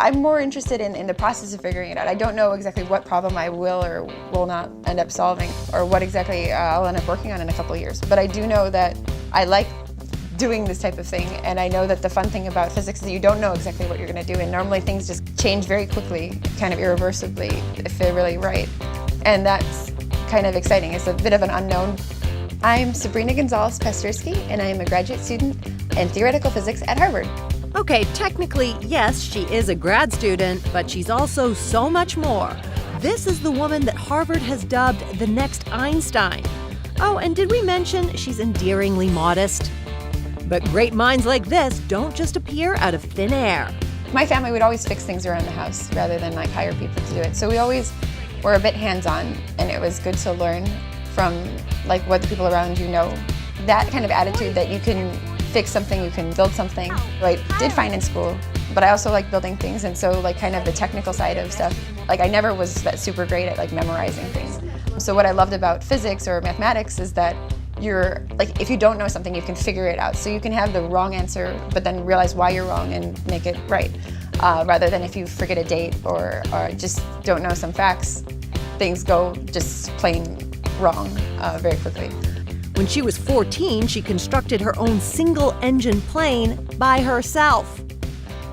I'm more interested in the process of figuring it out. I don't know exactly what problem I will or will not end up solving, or what exactly I'll end up working on in a couple of years. But I do know that I like doing this type of thing, and I know that the fun thing about physics is that you don't know exactly what you're going to do, and normally things just change very quickly, kind of irreversibly, if they're really right. And that's kind of exciting. It's a bit of an unknown. I'm Sabrina Gonzalez Pasterski, and I am a graduate student in theoretical physics at Harvard. Okay, technically, yes, she is a grad student, but she's also so much more. This is the woman that Harvard has dubbed the next Einstein. Oh, and did we mention she's endearingly modest? But great minds like this don't just appear out of thin air. My family would always fix things around the house rather than like hire people to do it. So we always were a bit hands-on, and it was good to learn from like what the people around you know. That kind of attitude that you can fix something, you can build something. I did fine in school, but I also like building things, and so like kind of the technical side of stuff. Like I never was that super great at like memorizing things. So what I loved about physics or mathematics is that you're like, if you don't know something, you can figure it out. So you can have the wrong answer, but then realize why you're wrong and make it right. Rather than if you forget a date or just don't know some facts, things go just plain wrong very quickly. When she was 14, she constructed her own single-engine plane by herself.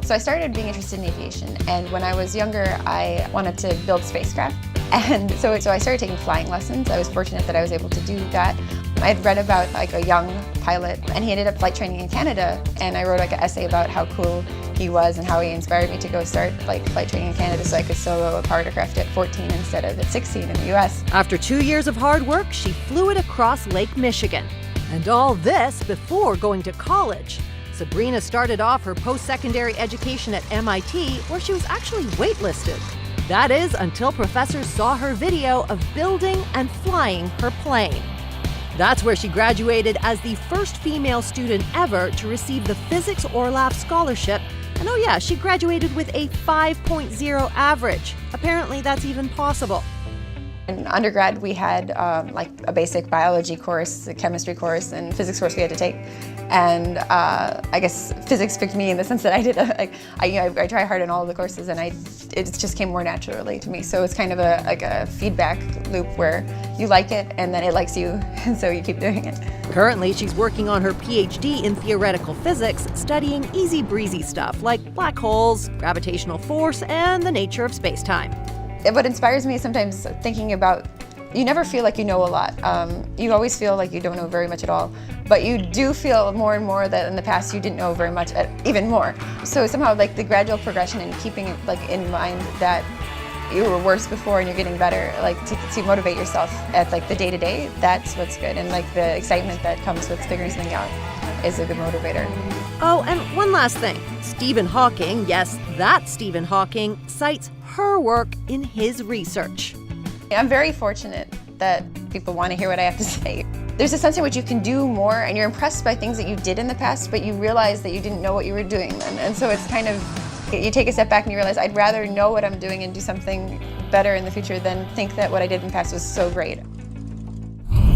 So I started being interested in aviation, and when I was younger, I wanted to build spacecraft. And so I started taking flying lessons. I was fortunate that I was able to do that. I had read about like a young pilot, and he ended up flight training in Canada, and I wrote like an essay about how cool he was and how he inspired me to go start like flight training in Canada so I could solo a powered aircraft at 14 instead of at 16 in the US. After 2 years of hard work, she flew it across Lake Michigan. And all this before going to college. Sabrina started off her post-secondary education at MIT, where she was actually waitlisted. That is, until professors saw her video of building and flying her plane. That's where she graduated as the first female student ever to receive the Physics Orloff Scholarship. And oh yeah, she graduated with a 5.0 average. Apparently that's even possible. In undergrad, we had like a basic biology course, a chemistry course, and physics course we had to take. And I guess physics picked me in the sense that I did. I try hard in all of the courses, and it just came more naturally to me. So it's kind of a feedback loop where you like it, and then it likes you, and so you keep doing it. Currently, she's working on her PhD in theoretical physics, studying easy breezy stuff like black holes, gravitational force, and the nature of space-time. What inspires me is sometimes thinking about, you never feel like you know a lot. You always feel like you don't know very much at all, but you do feel more and more that in the past you didn't know very much, even more. So somehow like the gradual progression and keeping it like in mind that you were worse before and you're getting better, like to motivate yourself at like the day-to-day, that's what's good. And like the excitement that comes with figuring something out is a good motivator. Oh, and one last thing. Stephen Hawking, yes, that Stephen Hawking, cites her work in his research. I'm very fortunate that people want to hear what I have to say. There's a sense in which you can do more, and you're impressed by things that you did in the past, but you realize that you didn't know what you were doing then. And so it's kind of, you take a step back and you realize I'd rather know what I'm doing and do something better in the future than think that what I did in the past was so great.